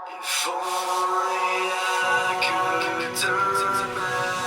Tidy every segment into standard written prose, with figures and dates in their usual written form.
If only I could turn back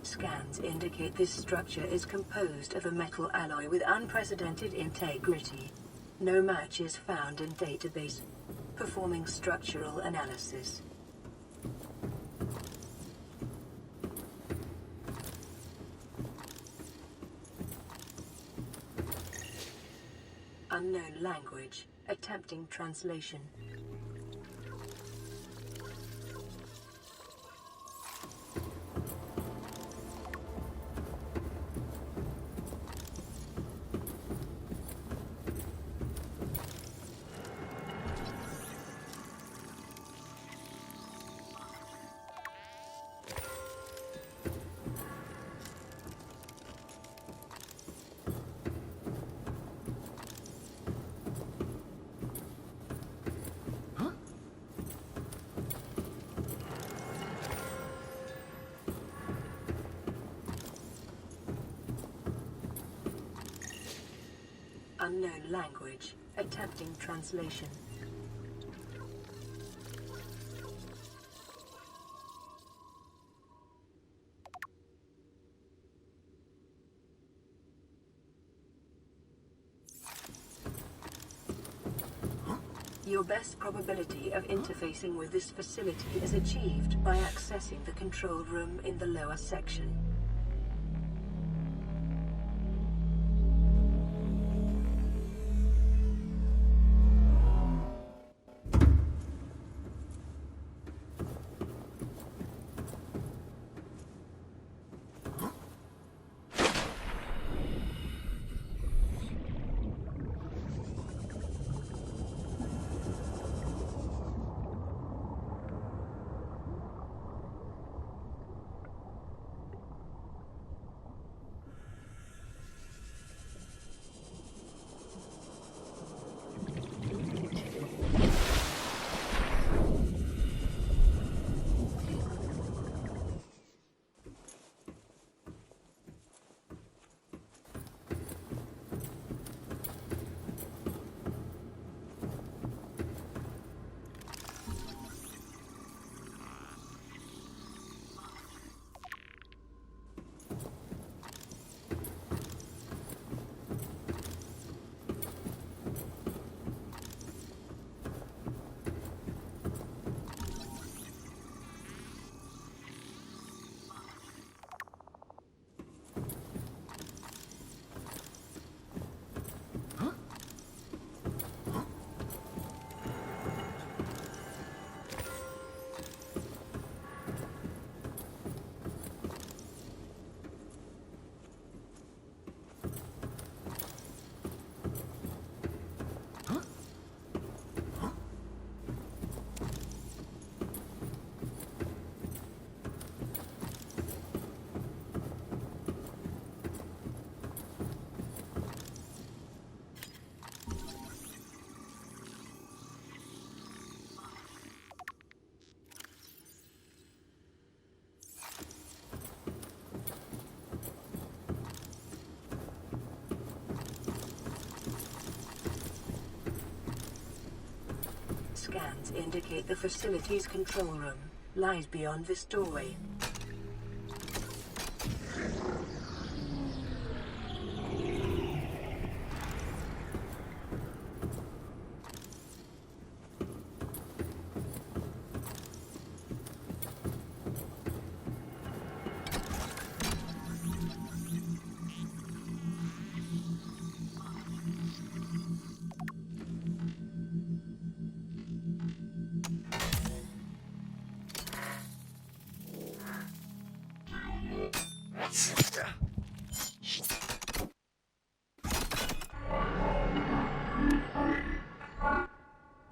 Scans indicate this structure is composed of a metal alloy with unprecedented integrity. No match is found in database. Performing structural analysis. Unknown language. Attempting translation. Unknown language. Attempting translation. Your best probability of interfacing with this facility is achieved by accessing the control room in the lower section. Scans indicate the facility's control room lies beyond this doorway.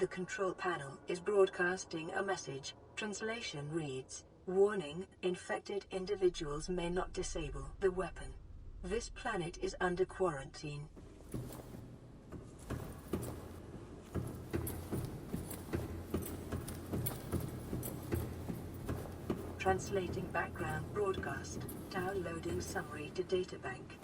The control panel is broadcasting a message. Translation reads, "Warning, infected individuals may not disable the weapon. This planet is under quarantine." Translating background broadcast. Downloading summary to databank.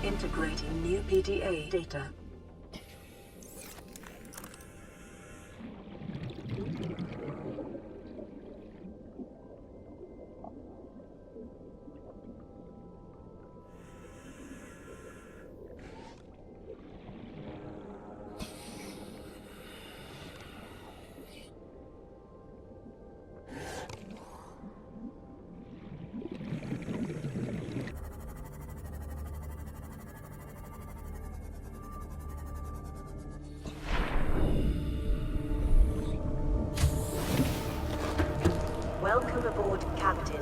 Integrating new PDA data. aboard, Captain.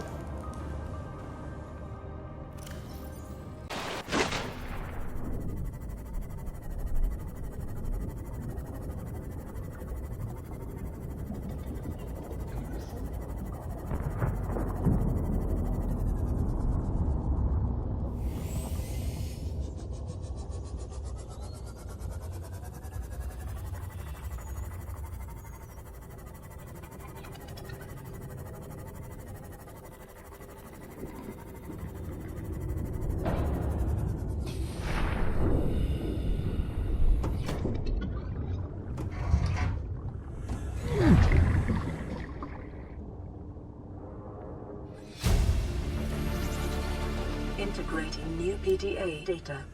Integrating new PDA data.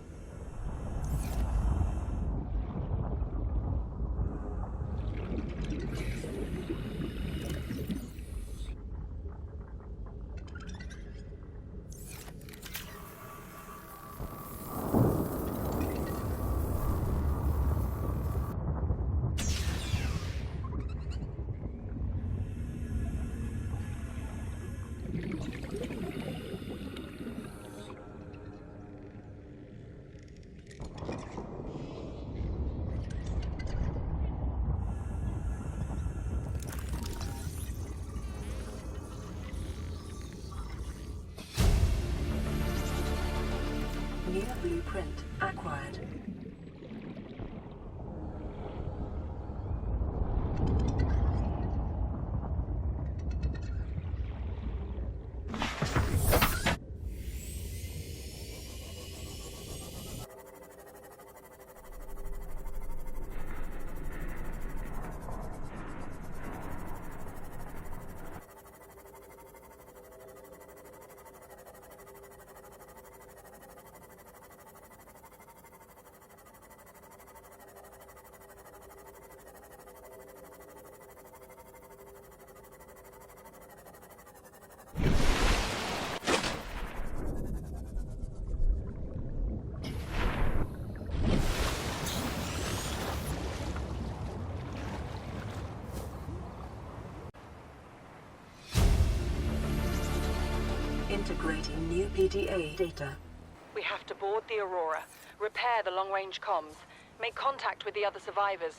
New blueprint acquired. Integrating new PDA data. We have to board the Aurora, repair the long-range comms, make contact with the other survivors.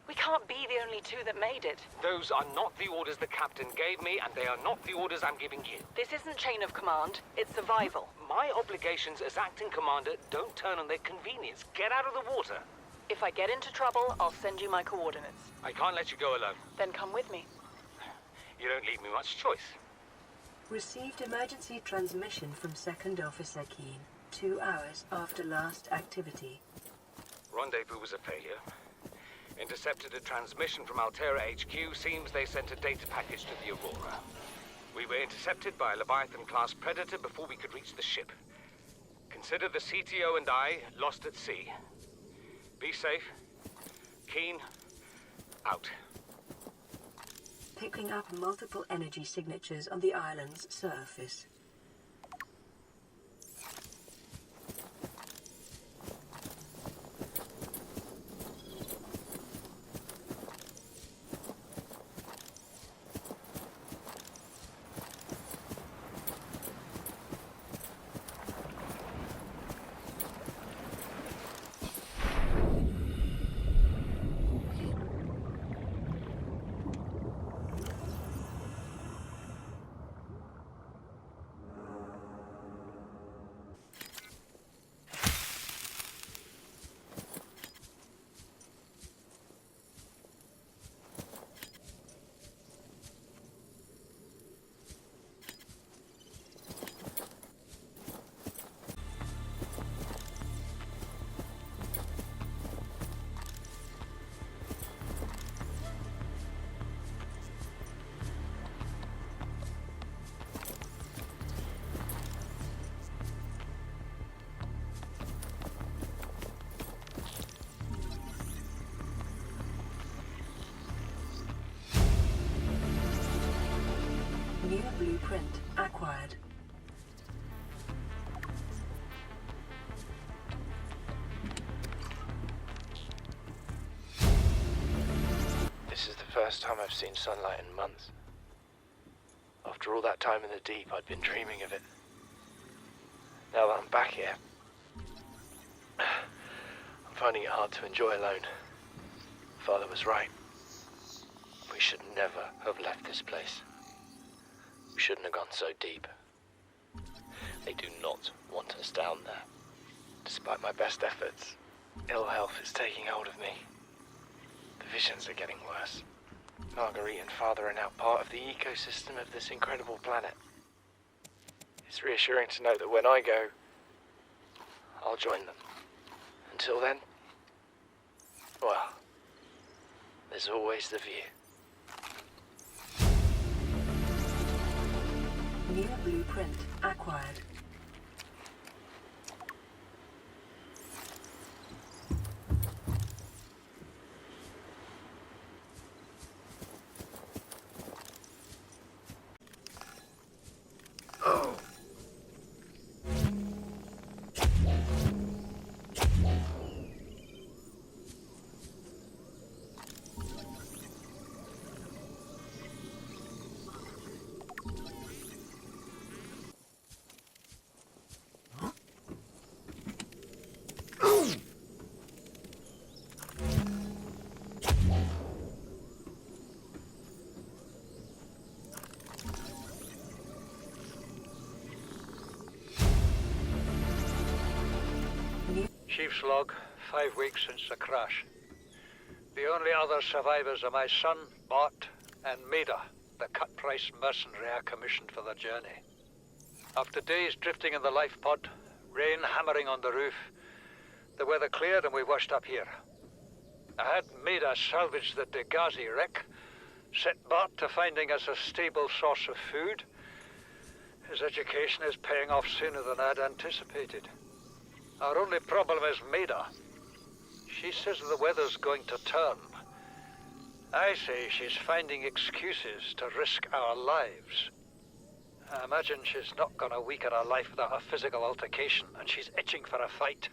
We can't be the only two that made it. Those are not the orders the captain gave me, and they are not the orders I'm giving you. This isn't chain of command, it's survival. My obligations as acting commander don't turn on their convenience. Get out of the water. If I get into trouble, I'll send you my coordinates. I can't let you go alone. Then come with me. You don't leave me much choice. Received emergency transmission from Second Officer Keen, 2 hours after last activity. Rendezvous was a failure. Intercepted a transmission from Altera HQ. Seems they sent a data package to the Aurora. We were intercepted by a Leviathan-class predator before we could reach the ship. Consider the CTO and I lost at sea. Be safe. Keen. Out. Picking up multiple energy signatures on the island's surface. New blueprint acquired. This is the first time I've seen sunlight in months. Of After all that time in the deep, I'd been dreaming of it. Now that I'm back here, I'm finding it hard to enjoy alone. Father was right. We should never have left this place. We shouldn't have gone so deep. They do not want us down there. Despite my best efforts, ill health is taking hold of me. The visions are getting worse. Marguerite and Father are now part of the ecosystem of this incredible planet. It's reassuring to know that when I go, I'll join them. Until then, well, there's always the view. New blueprint acquired. Chief's log, 5 weeks since the crash. The only other survivors are my son, Bart, and Maida, the cut-price mercenary I commissioned for the journey. After days drifting in the life pod, rain hammering on the roof, the weather cleared and we washed up here. I had Maida salvage the Degasi wreck, set Bart to finding us a stable source of food. His education is paying off sooner than I'd anticipated. Our only problem is Maida. She says the weather's going to turn. I say she's finding excuses to risk our lives. I imagine she's not gonna weaken her life without a physical altercation, and she's itching for a fight.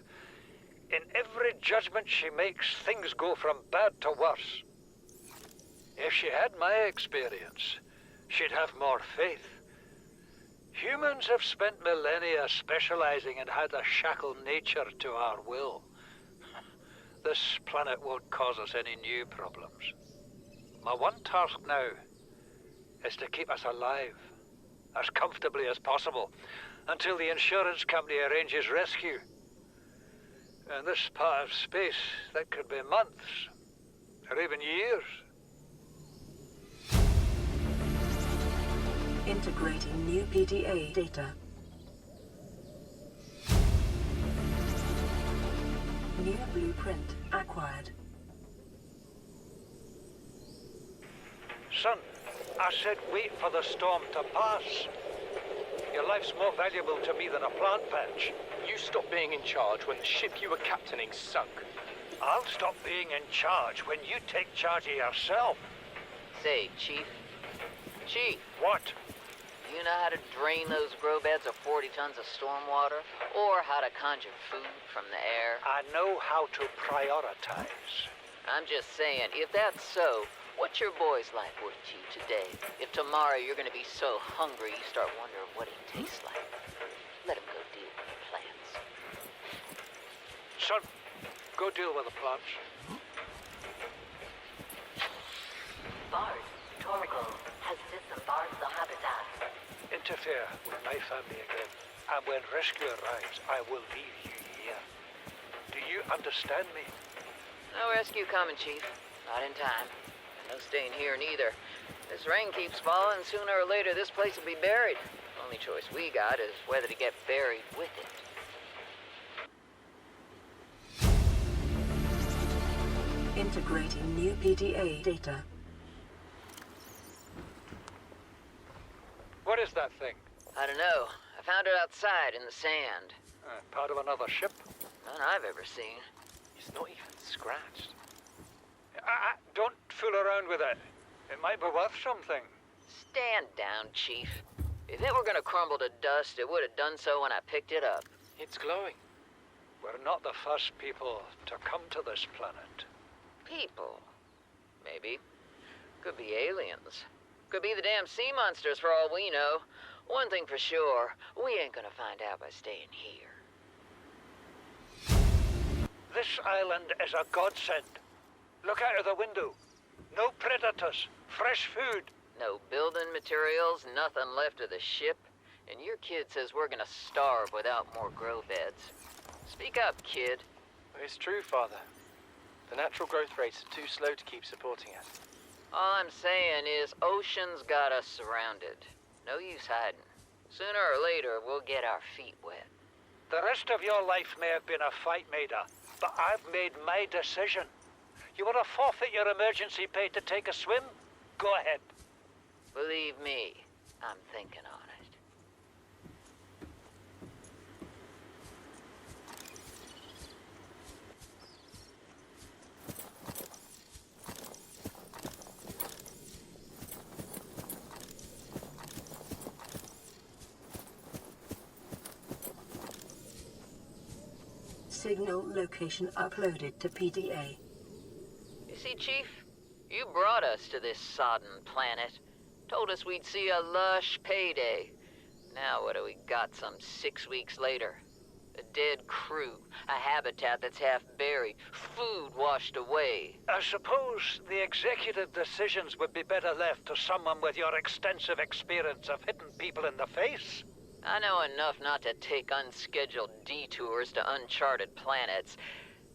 In every judgment she makes, things go from bad to worse. If she had my experience, she'd have more faith. Humans have spent millennia specializing in how to shackle nature to our will. This planet won't cause us any new problems. My one task now is to keep us alive, as comfortably as possible, until the insurance company arranges rescue. In this part of space, that could be months, or even years. Integrating new PDA data. New blueprint acquired. Son, I said wait for the storm to pass. Your life's more valuable to me than a plant patch. You stopped being in charge when the ship you were captaining sunk. I'll stop being in charge when you take charge of yourself. Say, Chief. Chief, What? do you know how to drain those grow beds of 40 tons of stormwater? Or how to conjure food from the air? I know how to prioritize. I'm just saying, if that's so, what's your boy's life worth to you today? If tomorrow you're gonna be so hungry you start wondering what he tastes like. Let him go deal with the plants. Son, go deal with the plants. Bard, Torgal has disembarked the habitat. Interfere with my family again, and when rescue arrives, I will leave you here. Do you understand me? No rescue coming, Chief. Not in time. No staying here neither. This rain keeps falling, sooner or later this place will be buried. Only choice we got is whether to get buried with it. Integrating new PDA data. What is that thing? I don't know. I found it outside in the sand. Part of another ship? None I've ever seen. It's not even scratched. Don't fool around with it. It might be worth something. Stand down, Chief. If it were gonna crumble to dust, it would have done so when I picked it up. It's glowing. We're not the first people to come to this planet. People. Maybe. Could be aliens. Could be the damn sea monsters for all we know. One thing for sure, we ain't gonna find out by staying here. This island is a godsend. Look out of the window. No predators, fresh food. No building materials, nothing left of the ship. And your kid says we're gonna starve without more grow beds. Speak up, kid. It's true, Father. The natural growth rates are too slow to keep supporting us. All I'm saying is ocean's got us surrounded. No use hiding. Sooner or later, we'll get our feet wet. The rest of your life may have been a fight, Maida, but I've made my decision. You want to forfeit your emergency pay to take a swim? Go ahead. Believe me, I'm thinking on it. Signal location uploaded to PDA. You see, Chief? You brought us to this sodden planet. Told us we'd see a lush payday. Now what do we got some 6 weeks later? A dead crew, a habitat that's half buried, food washed away. I suppose the executive decisions would be better left to someone with your extensive experience of hitting people in the face. I know enough not to take unscheduled detours to uncharted planets.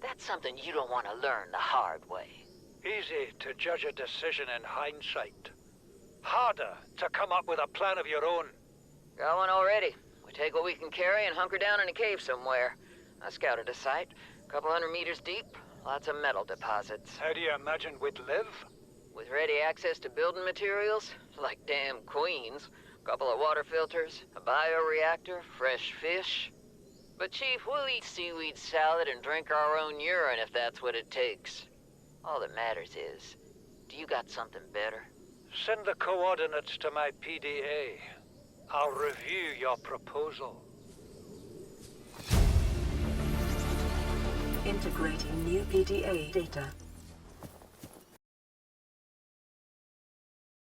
That's something you don't want to learn the hard way. Easy to judge a decision in hindsight. Harder to come up with a plan of your own. Got one already. We take what we can carry and hunker down in a cave somewhere. I scouted a site, a couple 100 meters deep, lots of metal deposits. How do you imagine we'd live? With ready access to building materials, like damn queens, a couple of water filters, a bioreactor, fresh fish. But Chief, we'll eat seaweed salad and drink our own urine if that's what it takes. All that matters is, do you got something better? Send the coordinates to my PDA. I'll review your proposal. Integrating new PDA data.